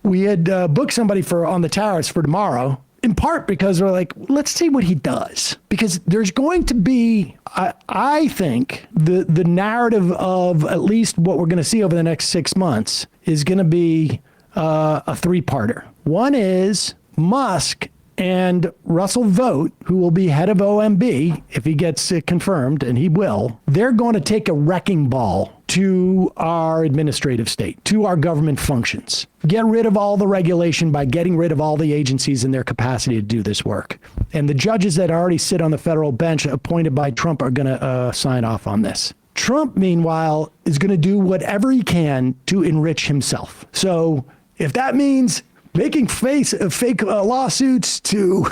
we had booked somebody on the tariffs for tomorrow, in part because we're like, let's see what he does. Because there's going to be, I think, the narrative of at least what we're going to see over the next 6 months is going to be a three-parter. One is Musk and Russell Vought, who will be head of OMB if he gets confirmed, and he will, they're going to take a wrecking ball to our administrative state, to our government functions. Get rid of all the regulation by getting rid of all the agencies and their capacity to do this work. And the judges that already sit on the federal bench appointed by Trump are going to sign off on this. Trump, meanwhile, is going to do whatever he can to enrich himself. So if that means making fake lawsuits to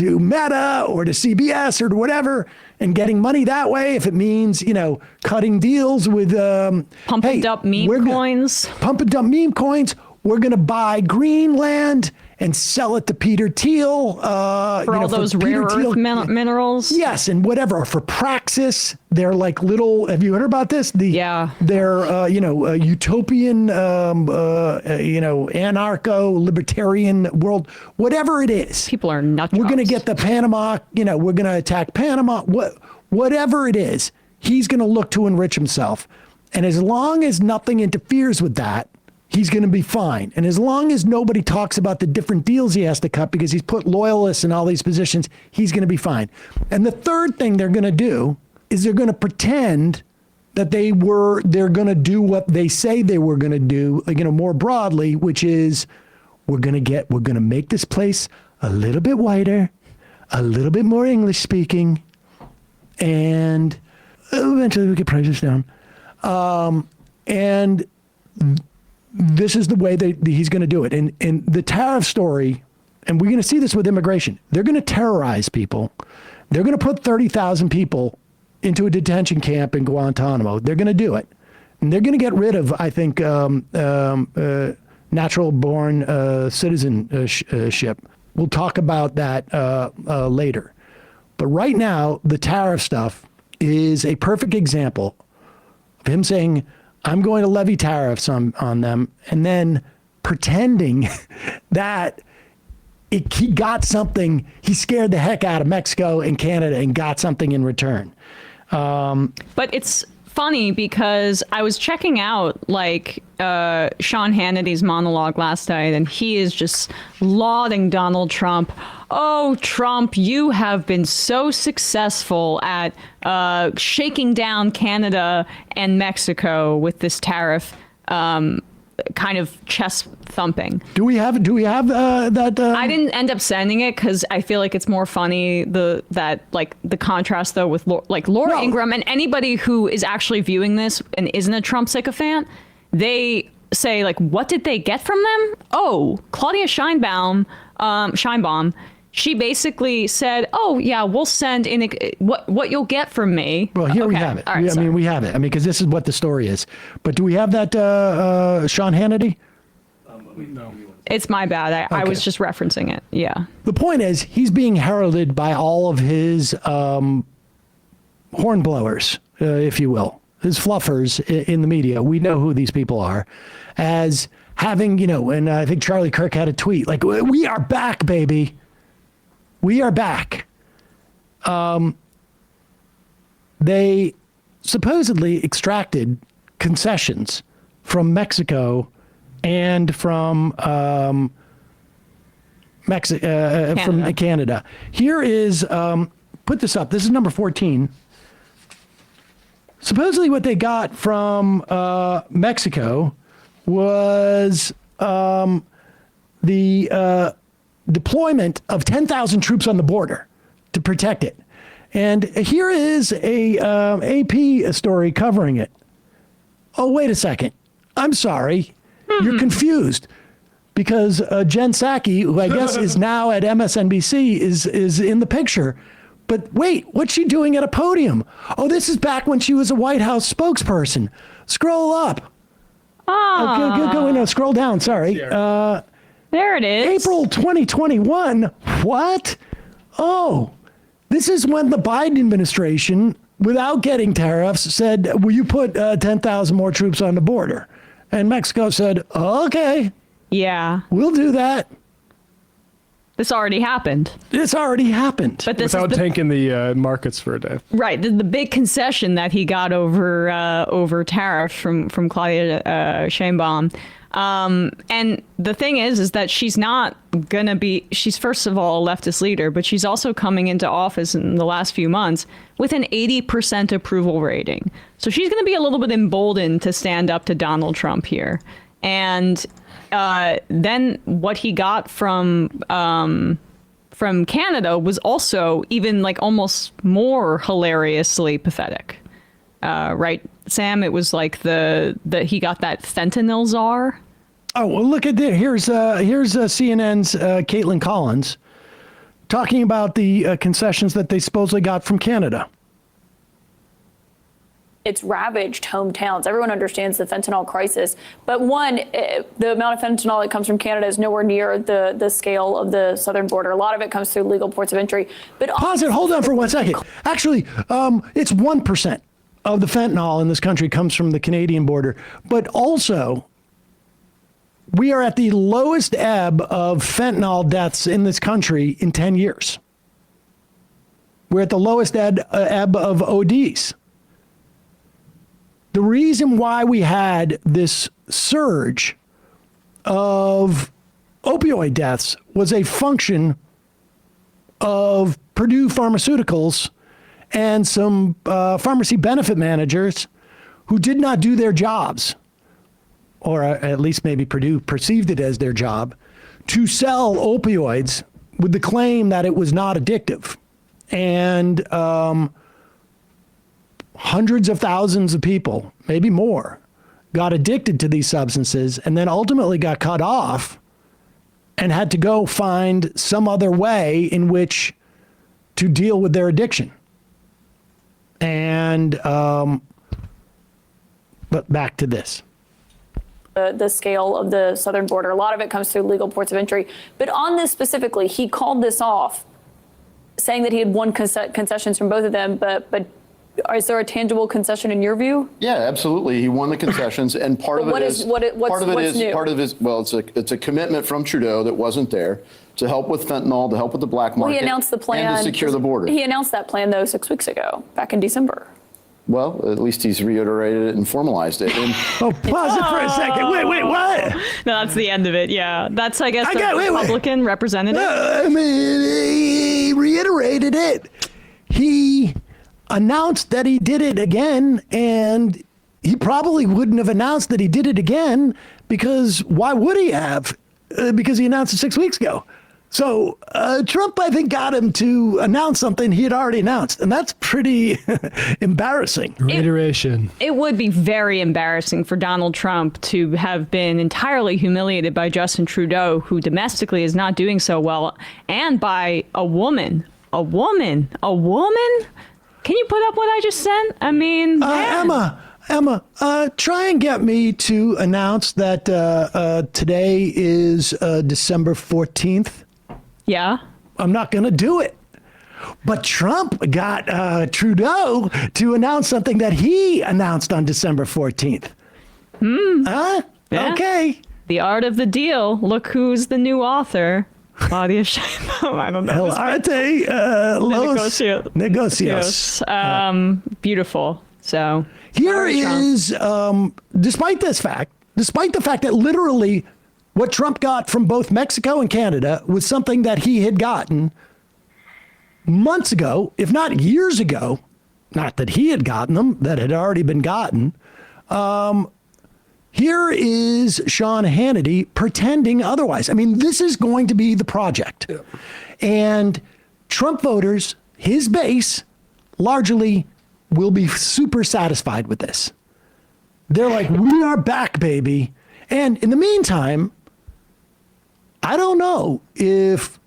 Meta or to CBS or to whatever and getting money that way, if it means, cutting deals with pump and dump meme coins. Pump and dump meme coins. We're going to buy Greenland and sell it to Peter Thiel. For all those rare earth minerals. Yes, and whatever. For Praxis, they're like little, have you heard about this? They're, utopian, anarcho-libertarian world, whatever it is. People are nuts. We're going to get the Panama, we're going to attack Panama. Whatever it is, he's going to look to enrich himself. And as long as nothing interferes with that, he's going to be fine. And as long as nobody talks about the different deals he has to cut because he's put loyalists in all these positions, he's going to be fine. And the third thing they're going to do is they're going to pretend that they're going to do what they say they were going to do, more broadly, which is we're going to make this place a little bit whiter, a little bit more English speaking, and eventually we get prices down. And this is the way that he's going to do it. And the tariff story, and we're going to see this with immigration, they're going to terrorize people. They're going to put 30,000 people into a detention camp in Guantanamo. They're going to do it. And they're going to get rid of, I think, natural-born citizenship. We'll talk about that later. But right now, the tariff stuff is a perfect example of him saying, I'm going to levy tariffs on them, and then pretending that he got something. He scared the heck out of Mexico and Canada and got something in return. But it's funny because I was checking out Sean Hannity's monologue last night, and he is just lauding Donald Trump. Oh, Trump, you have been so successful at shaking down Canada and Mexico with this tariff kind of chest thumping. Do we have that? I didn't end up sending it because I feel like it's more funny the contrast though with Laura Ingraham and anybody who is actually viewing this and isn't a Trump sycophant. They say what did they get from them? Oh, Claudia Scheinbaum. She basically said, "Oh yeah, we'll send in what you'll get from me." Well, here we have it. Right, we have it. Because this is what the story is. But do we have that Sean Hannity? No. It's my bad. I was just referencing it. Yeah. The point is, he's being heralded by all of his hornblowers, if you will, his fluffers in the media. We know who these people are, as having, and I think Charlie Kirk had a tweet "We are back, baby. We are back." They supposedly extracted concessions from Mexico and from Canada. Here is, put this up. This is number 14. Supposedly what they got from Mexico was the deployment of 10,000 troops on the border to protect it. And here is a AP story covering it. Oh, wait a second. I'm sorry. You're confused. Because Jen Psaki, who I guess is now at MSNBC, is in the picture. But wait, what's she doing at a podium? Oh, this is back when she was a White House spokesperson. Scroll up. No, scroll down. Sorry. There it is. April 2021. What? Oh, this is when the Biden administration, without getting tariffs, said, will you put 10,000 more troops on the border? And Mexico said, okay. Yeah. We'll do that. This already happened. It's already happened. But this Without is tanking the markets for a day. right. The big concession that he got over Tariff from Claudia Sheinbaum. And the thing is that she's not going to be, she's first of all a leftist leader, but she's also coming into office in the last few months with an 80% approval rating. So she's going to be a little bit emboldened to stand up to Donald Trump here. And then what he got from Canada was also even like almost more hilariously pathetic. Right, Sam? It was like he got that fentanyl czar. Oh, well, look at this. Here's CNN's Caitlin Collins talking about the concessions that they supposedly got from Canada. It's ravaged hometowns. Everyone understands the fentanyl crisis. But one, the amount of fentanyl that comes from Canada is nowhere near the scale of the southern border. A lot of it comes through legal ports of entry. But pause it. Hold on for 1 second. Actually, it's 1% of the fentanyl in this country comes from the Canadian border. But also, we are at the lowest ebb of fentanyl deaths in this country in 10 years. We're at the lowest ebb of ODs. The reason why we had this surge of opioid deaths was a function of Purdue Pharmaceuticals and some pharmacy benefit managers who did not do their jobs, or at least maybe Purdue perceived it as their job, to sell opioids with the claim that it was not addictive. And hundreds of thousands of people, maybe more, got addicted to these substances and then ultimately got cut off and had to go find some other way in which to deal with their addiction. And, but back to this. The scale of the southern border. A lot of it comes through legal ports of entry. But on this specifically, he called this off, saying that he had won concessions from both of them, but is there a tangible concession in your view? Yeah, absolutely. He won the concessions, and part of it is it's a commitment from Trudeau that wasn't there to help with fentanyl, to help with the black market. Well, he announced the plan and to secure the border. He announced that plan though 6 weeks ago, back in December. Well, at least he's reiterated it and formalized it. And Pause it for a second. Wait, what? No, that's the end of it. Yeah, that's I guess Republican representative. I mean, he reiterated it. He announced that he did it again, and he probably wouldn't have announced that he did it again because why would he have? Because he announced it 6 weeks ago. So Trump, I think, got him to announce something he had already announced, and that's pretty embarrassing. Reiteration. It would be very embarrassing for Donald Trump to have been entirely humiliated by Justin Trudeau, who domestically is not doing so well, and by a woman. A woman? Can you put up what I just sent? I mean, Emma, try and get me to announce that today is December 14th. Yeah. I'm not going to do it. But Trump got Trudeau to announce something that he announced on December 14th. Huh? Yeah. Okay. The Art of the Deal. Look who's the new author. Claudia Sheinbaum. I don't know. El arte los negocios. Beautiful. So here is, despite the fact that literally what Trump got from both Mexico and Canada was something that he had gotten months ago, if not years ago, not that he had gotten them, that had already been gotten. Here is Sean Hannity pretending otherwise. I mean, this is going to be the project. Yeah. And Trump voters, his base, largely will be super satisfied with this. They're like, we are back, baby. And in the meantime, I don't know if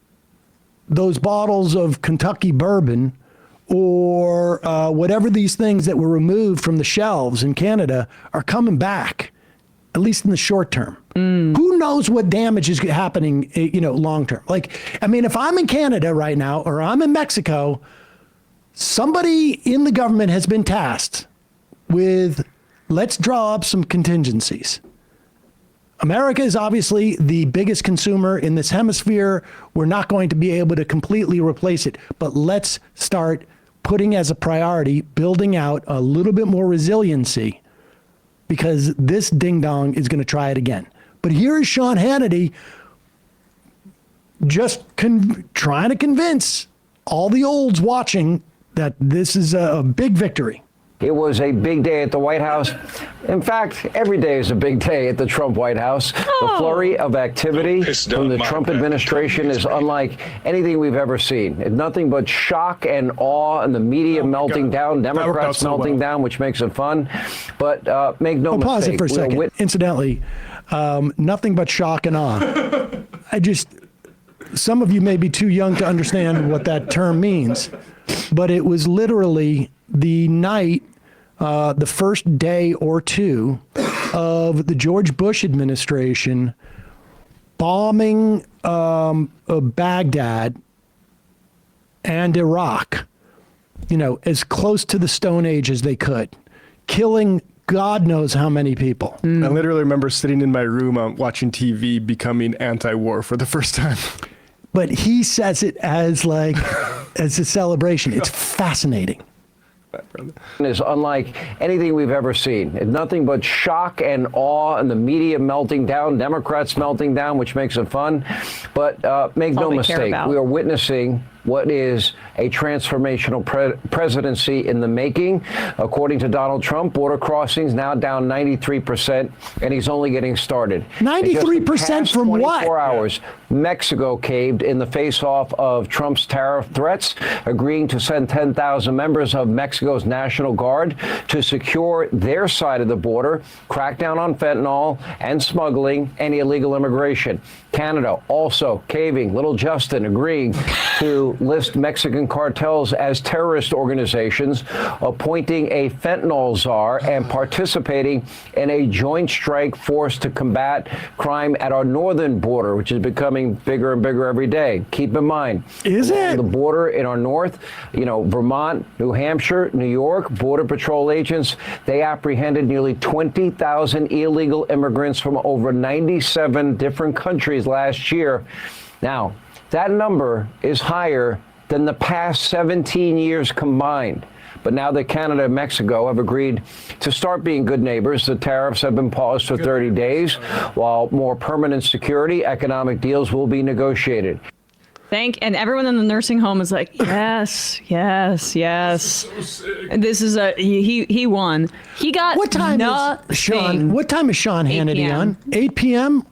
those bottles of Kentucky bourbon or whatever these things that were removed from the shelves in Canada are coming back, at least in the short term. Who knows what damage is happening, long term? Like, I mean, if I'm in Canada right now or I'm in Mexico, somebody in the government has been tasked with, let's draw up some contingencies. America is obviously the biggest consumer in this hemisphere. We're not going to be able to completely replace it, but let's start putting as a priority, building out a little bit more resiliency, because this ding dong is going to try it again. But here is Sean Hannity just trying to convince all the olds watching that this is a big victory. It was a big day at the White House. In fact, every day is a big day at the Trump White House. The flurry of activity from the Trump administration is unlike anything we've ever seen. It's nothing but shock and awe, and the media melting down, Democrats melting down, which makes it fun. But make no mistake. Pause it for a second. Incidentally, nothing but shock and awe. Some of you may be too young to understand what that term means, but it was literally the night, the first day or two of the George Bush administration bombing Baghdad and Iraq, as close to the Stone Age as they could, killing God knows how many people. I literally remember sitting in my room watching TV, becoming anti-war for the first time. But he says it as as a celebration. It's fascinating. Is unlike anything we've ever seen. It's nothing but shock and awe, and the media melting down, Democrats melting down, which makes it fun. But make no mistake, we are witnessing what is a transformational presidency in the making. According to Donald Trump, border crossings now down 93%, and he's only getting started. 93% from what? 24 hours, Mexico caved in the face-off of Trump's tariff threats, agreeing to send 10,000 members of Mexico's National Guard to secure their side of the border, crack down on fentanyl and smuggling and illegal immigration. Canada also caving, little Justin agreeing to list Mexican cartels as terrorist organizations, appointing a fentanyl czar, and participating in a joint strike force to combat crime at our northern border, which is becoming bigger and bigger every day. Keep in mind, the border in our north, Vermont, New Hampshire, New York, Border Patrol agents, they apprehended nearly 20,000 illegal immigrants from over 97 different countries last year. Now, that number is higher than the past 17 years combined. But now that Canada and Mexico have agreed to start being good neighbors, the tariffs have been paused for 30 days, while more permanent security, economic deals will be negotiated. And everyone in the nursing home is like, yes, yes, yes. And this is he won. He got what time nothing. is Sean? What time is Sean Hannity on? 8 p.m.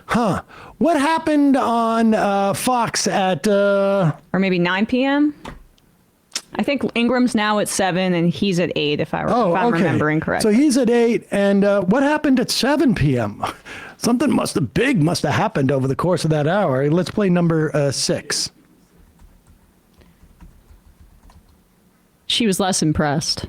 Huh? What happened on Fox at or maybe 9 p.m.? I think Ingram's now at 7 and he's at 8, if I'm remembering correctly. So he's at 8, and what happened at 7 p.m.? Something must have happened over the course of that hour. Let's play number 6. She was less impressed.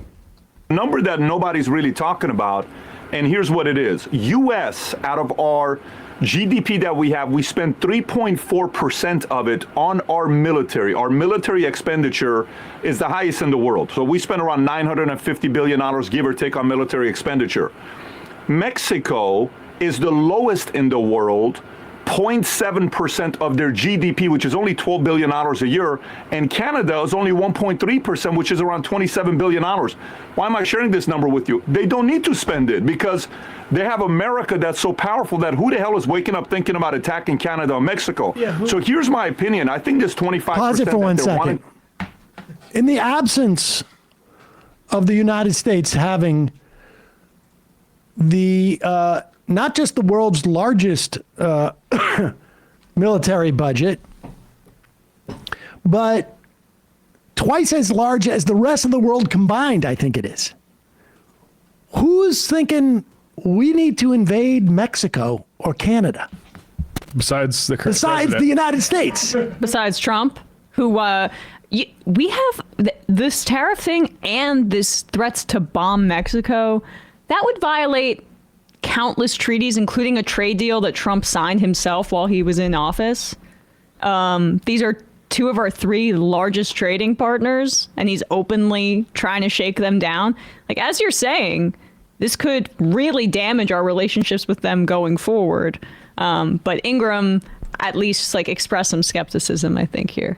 Number that nobody's really talking about, and here's what it is. U.S., out of our GDP that we have, we spend 3.4% of it on our military. Our military expenditure is the highest in the world. So we spend around $950 billion, give or take, on military expenditure. Mexico is the lowest in the world, 0.7% of their GDP, which is only $12 billion a year, and Canada is only 1.3%, which is around $27 billion. Why am I sharing this number with you? They don't need to spend it because they have America that's so powerful that who the hell is waking up thinking about attacking Canada or Mexico? Yeah, so here's my opinion. I think this 25%. Pause it for 1 second. In the absence of the United States having the not just the world's largest military budget, but twice as large as the rest of the world combined, I think it is. Who's thinking we need to invade Mexico or Canada? Besides the the United States. Besides Trump, who we have this tariff thing and this threats to bomb Mexico, that would violate countless treaties, including a trade deal that Trump signed himself while he was in office. These are two of our 3 largest trading partners, and he's openly trying to shake them down. Like, as you're saying, this could really damage our relationships with them going forward. But Ingram at least like expressed some skepticism, I think, here.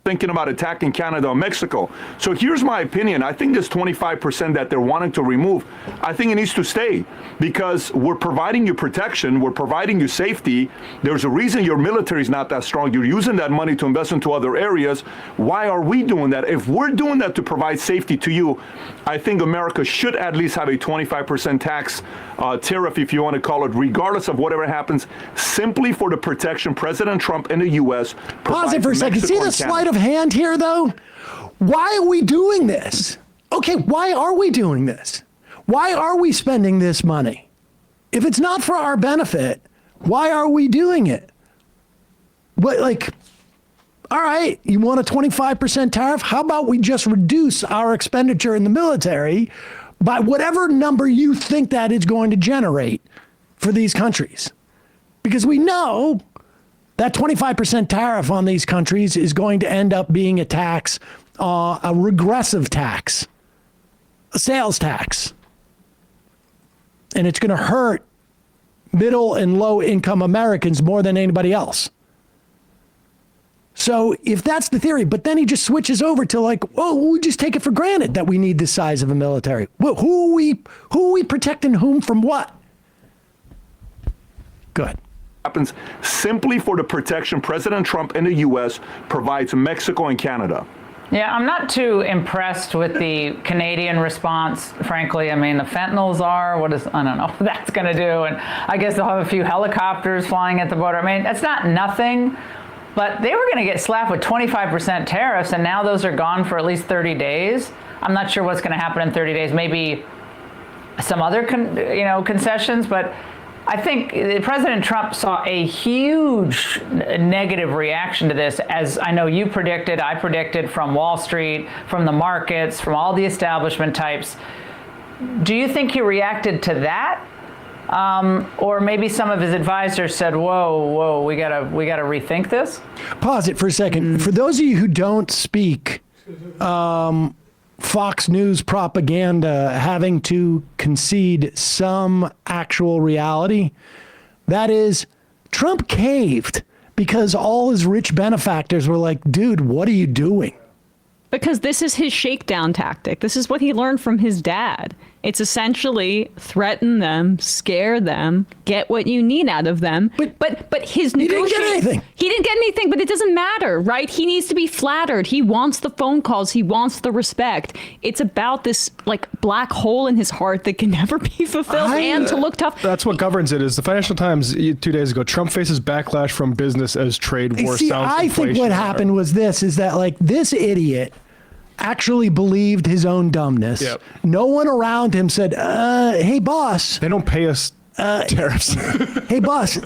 Thinking about attacking Canada or Mexico. So here's my opinion. I think this 25% that they're wanting to remove, I think it needs to stay because we're providing you protection. We're providing you safety. There's a reason your military is not that strong. You're using that money to invest into other areas. Why are we doing that? If we're doing that to provide safety to you, I think America should at least have a 25% tax tariff, if you want to call it, regardless of whatever happens, simply for the protection President Trump and the U.S. Pause it for a second. See the sleight of hand here, though? Why are we doing this? Okay, why are we doing this? Why are we spending this money? If it's not for our benefit, why are we doing it? What, like, all right, you want a 25% tariff? How about we just reduce our expenditure in the military by whatever number you think that is going to generate for these countries? Because we know that 25% tariff on these countries is going to end up being a tax, a regressive tax, a sales tax. And it's going to hurt middle and low income Americans more than anybody else. So if that's the theory, but then he just switches over to like, oh, we just take it for granted that we need this size of a military. Well, who are we protecting whom from what? Good. Happens simply for the protection President Trump and the U.S. provides Mexico and Canada. Yeah, I'm not too impressed with the Canadian response, frankly. I mean, the fentanyls are, I don't know what that's going to do. And I guess they'll have a few helicopters flying at the border. I mean, that's not nothing, but they were going to get slapped with 25% tariffs, and now those are gone for at least 30 days. I'm not sure what's going to happen in 30 days. Maybe some other concessions, but I think President Trump saw a huge negative reaction to this, as I know you predicted, I predicted, from Wall Street, from the markets, from all the establishment types. Do you think he reacted to that? Or maybe some of his advisors said, whoa, we gotta rethink this? Pause it for a second. For those of you who don't speak Fox News propaganda having to concede some actual reality, that is, Trump caved because all his rich benefactors were like, dude, what are you doing? Because this is his shakedown tactic. This is what he learned from his dad. It's essentially threaten them, scare them, get what you need out of them. But his he didn't get anything. He didn't get anything, but it doesn't matter, right? He needs to be flattered. He wants the phone calls. He wants the respect. It's about this like black hole in his heart that can never be fulfilled and to look tough. That's what governs it. Is the Financial Times 2 days ago? Trump faces backlash from business as trade war sounds. I think what happened was this: is that like this idiot actually believed his own dumbness. Yep. No one around him said, hey, boss. They don't pay us tariffs. Hey, boss,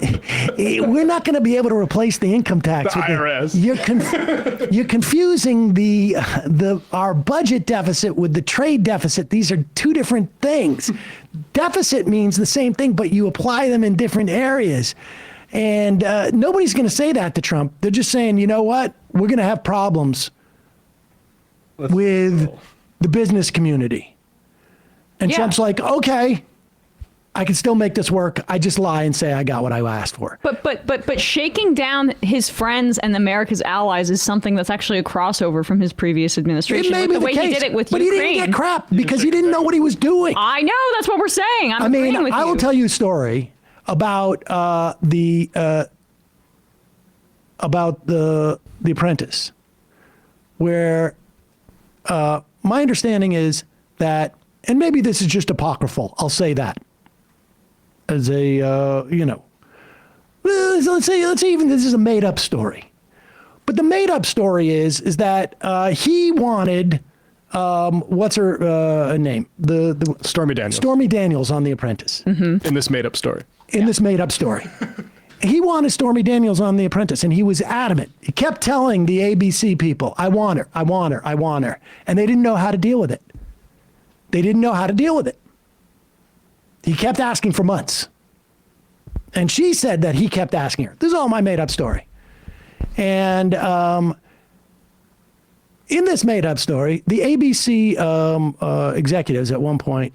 we're not going to be able to replace the income tax. The IRS. You're confusing our budget deficit with the trade deficit. These are two different things. Deficit means the same thing, but you apply them in different areas. And nobody's going to say that to Trump. They're just saying, you know what? We're going to have problems with the business community. And Trump's like, okay, I can still make this work. I just lie and say I got what I asked for. But shaking down his friends and America's allies is something that's actually a crossover from his previous administration. It may be the way case, he did it with but Ukraine. He didn't get crap because he didn't know what he was doing. I know, that's what we're saying. I'm agreeing with you. I will tell you a story about the Apprentice, where my understanding is that, and maybe this is just apocryphal, I'll say that as a, let's say even this is a made up story. But the made up story is that he wanted, what's her name? The Stormy Daniels. Stormy Daniels on The Apprentice. Mm-hmm. In this made up story. This made up story. He wanted Stormy Daniels on The Apprentice, and he was adamant. He kept telling the ABC people, I want her, I want her, I want her. And they didn't know how to deal with it. He kept asking for months. And she said that he kept asking her. This is all my made up story. And in this made up story, the ABC executives at one point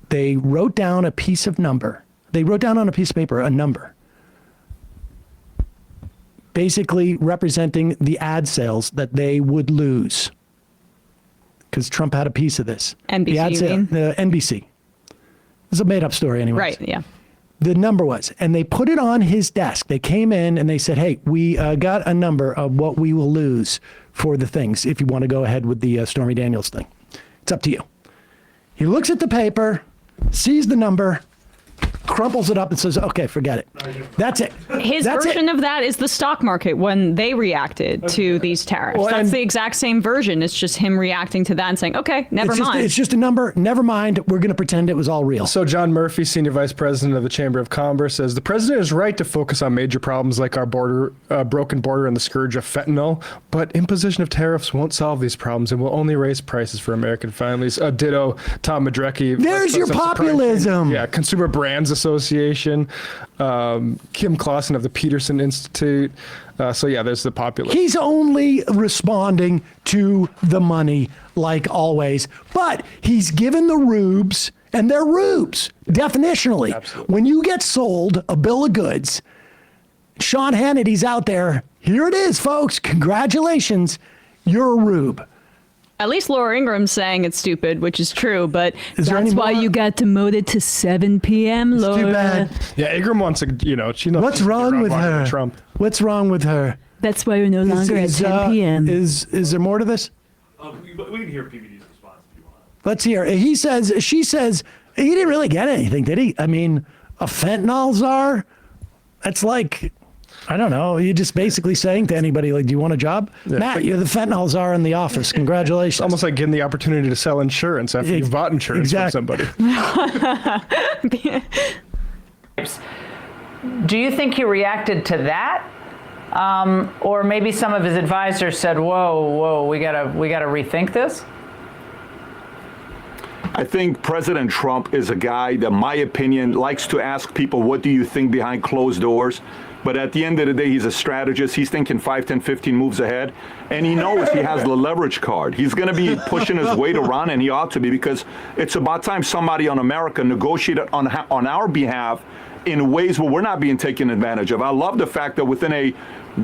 They wrote down a piece of number. They wrote down on a piece of paper a number, basically representing the ad sales that they would lose. Because Trump had a piece of this. NBC, the ad you sale, mean? NBC. It's a made-up story anyway. Right, yeah. The number was, and they put it on his desk. They came in and they said, hey, we got a number of what we will lose for the things if you want to go ahead with the Stormy Daniels thing. It's up to you. He looks at the paper, sees the number, crumples it up and says, okay, forget it. That's it. His That's version it. of that is the stock market when they reacted to these tariffs. Well, That's and- the exact same version. It's just him reacting to that and saying, okay, never mind. It's just a number. Never mind. We're going to pretend it was all real. So John Murphy, Senior Vice President of the Chamber of Commerce, says the president is right to focus on major problems like our broken border and the scourge of fentanyl, but imposition of tariffs won't solve these problems and will only raise prices for American families. Ditto Tom Madrecki. There's your populism. Yeah, Consumer Brands Association, Kim Clausen of the Peterson Institute. So yeah, there's the populism. He's only responding to the money, like always. But he's given the rubes, and they're rubes, definitionally. Absolutely. When you get sold a bill of goods, Sean Hannity's out there. Here it is, folks. Congratulations. You're a rube. At least Laura Ingram's saying it's stupid, which is true, but Is there that's any why more? you got demoted to 7 p.m., It's Laura. too bad. Yeah, Ingram wants to, she knows. What's she can get wrong around with Vladimir her? Trump. What's wrong with her? That's why you're no longer at 10 p.m. Is there more to this? We can hear PVD's response if you want. Let's hear. She says, he didn't really get anything, did he? I mean, a fentanyl czar? That's like, I don't know. You're just basically saying to anybody, like, do you want a job? Matt, you're the fentanyl czar in the office. Congratulations. Almost like getting the opportunity to sell insurance after you've bought insurance from somebody. Do you think he reacted to that? Or maybe some of his advisors said, whoa, we gotta rethink this? I think President Trump is a guy that, in my opinion, likes to ask people, what do you think behind closed doors? But at the end of the day, he's a strategist. He's thinking 5, 10, 15 moves ahead. And he knows he has the leverage card. He's going to be pushing his weight around, and he ought to be, because it's about time somebody on America negotiated on our behalf in ways where we're not being taken advantage of. I love the fact that within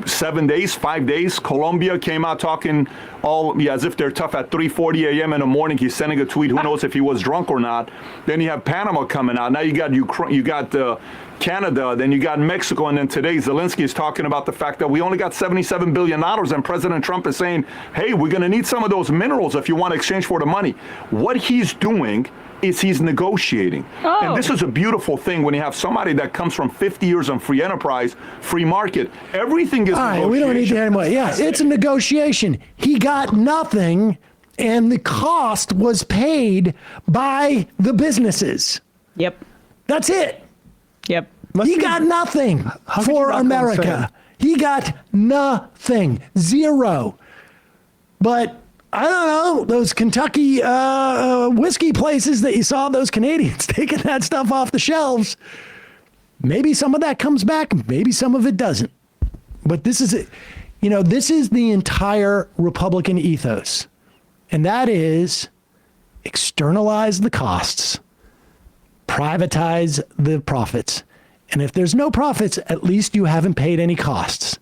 7 days, 5 days, Colombia came out talking as if they're tough at 3:40 a.m. in the morning. He's sending a tweet. Who knows if he was drunk or not? Then you have Panama coming out. Now you got Ukraine, you got Canada, then you got Mexico, and then today Zelensky is talking about the fact that we only got $77 billion, and President Trump is saying, hey, we're going to need some of those minerals if you want to exchange for the money. What he's doing is he's negotiating. Oh. And this is a beautiful thing when you have somebody that comes from 50 years on free enterprise, free market. Everything is All right, negotiation. we don't need to hear anymore. Yeah, it's a negotiation. He got nothing, and the cost was paid by the businesses. Yep. That's it. Yep. He got nothing could for you not go America. He got nothing. Zero. But I don't know, those Kentucky whiskey places that you saw those Canadians taking that stuff off the shelves, maybe some of that comes back, maybe some of it doesn't. But this is it. This is the entire Republican ethos. And that is externalize the costs, privatize the profits. And if there's no profits, at least you haven't paid any costs.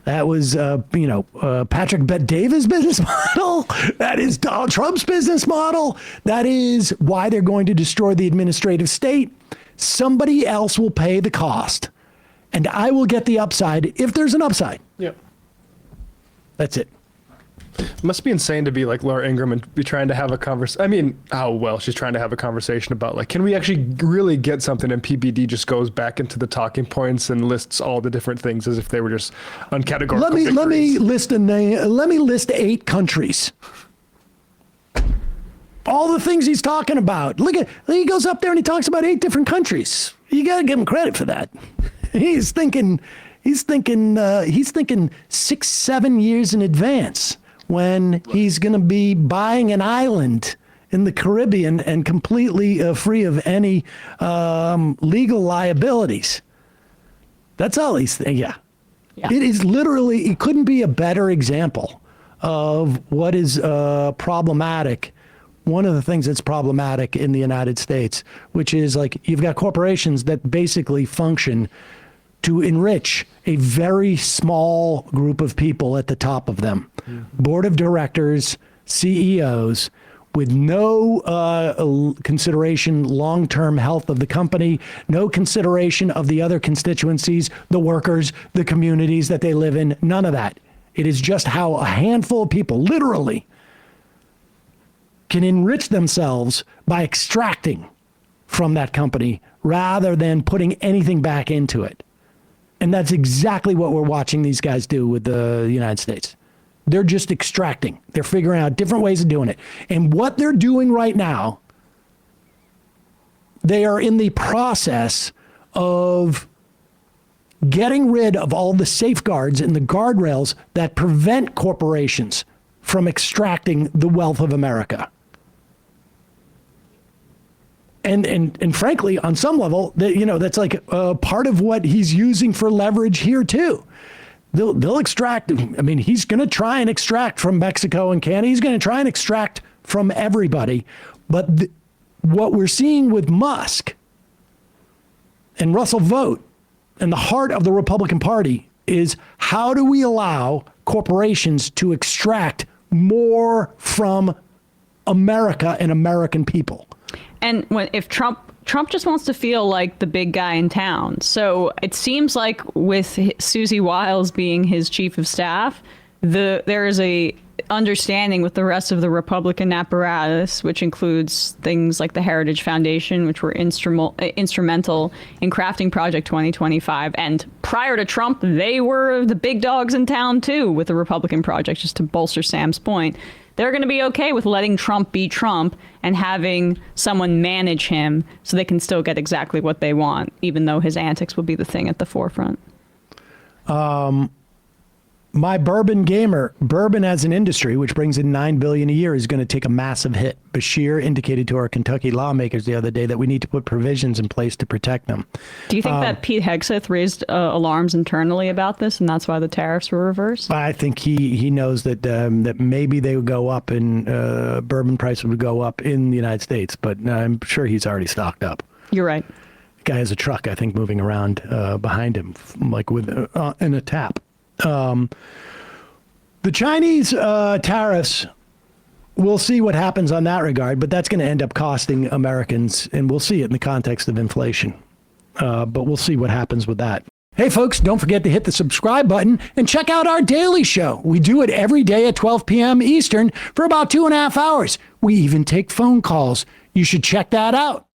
That was, Patrick Bet-David's business model. That is Donald Trump's business model. That is why they're going to destroy the administrative state. Somebody else will pay the cost, and I will get the upside if there's an upside. Yep. That's it. Must be insane to be like Laura Ingraham and be trying to have a conversation. I mean, how well she's trying to have a conversation about, like, can we actually really get something? And PBD just goes back into the talking points and lists all the different things as if they were just uncategorical. Let me list a name. Let me list 8 countries. All the things he's talking about. He goes up there and he talks about 8 different countries. You got to give him credit for that. He's thinking 6, 7 years in advance when he's going to be buying an island in the Caribbean and completely free of any legal liabilities. That's all he's thinking. Yeah. It is literally, it couldn't be a better example of what is problematic one of the things that's problematic in the United States, which is like you've got corporations that basically function to enrich a very small group of people at the top of them. Board of directors, CEOs, with no consideration long-term health of the company, no consideration of the other constituencies, the workers, the communities that they live in, none of that. It is just how a handful of people, literally, can enrich themselves by extracting from that company rather than putting anything back into it. And that's exactly what we're watching these guys do with the United States. They're just extracting. They're figuring out different ways of doing it. And what they're doing right now, they are in the process of getting rid of all the safeguards and the guardrails that prevent corporations from extracting the wealth of America. And frankly, on some level, that's like part of what he's using for leverage here too. They'll extract. I mean, he's going to try and extract from Mexico and Canada. He's going to try and extract from everybody. But what we're seeing with Musk and Russell Vogt and the heart of the Republican Party is how do we allow corporations to extract more from America and American people? And if Trump just wants to feel like the big guy in town. So it seems like with Susie Wiles being his chief of staff, there is a understanding with the rest of the Republican apparatus, which includes things like the Heritage Foundation, which were instrumental in crafting Project 2025. And prior to Trump, they were the big dogs in town, too, with the Republican project, just to bolster Sam's point. They're going to be okay with letting Trump be Trump and having someone manage him so they can still get exactly what they want, even though his antics will be the thing at the forefront. My bourbon as an industry, which brings in $9 billion a year, is going to take a massive hit. Bashir indicated to our Kentucky lawmakers the other day that we need to put provisions in place to protect them. Do you think that Pete Hegseth raised alarms internally about this, and that's why the tariffs were reversed? I think he knows that that maybe they would go up and bourbon prices would go up in the United States, but I'm sure he's already stocked up. You're right. The guy has a truck, I think, moving around behind him, like with in a tap. The Chinese tariffs, we'll see what happens on that regard, but that's going to end up costing Americans, and we'll see it in the context of inflation. But we'll see what happens with that. Hey, folks, don't forget to hit the subscribe button and check out our daily show. We do it every day at 12 p.m. Eastern for about 2.5 hours. We even take phone calls. You should check that out.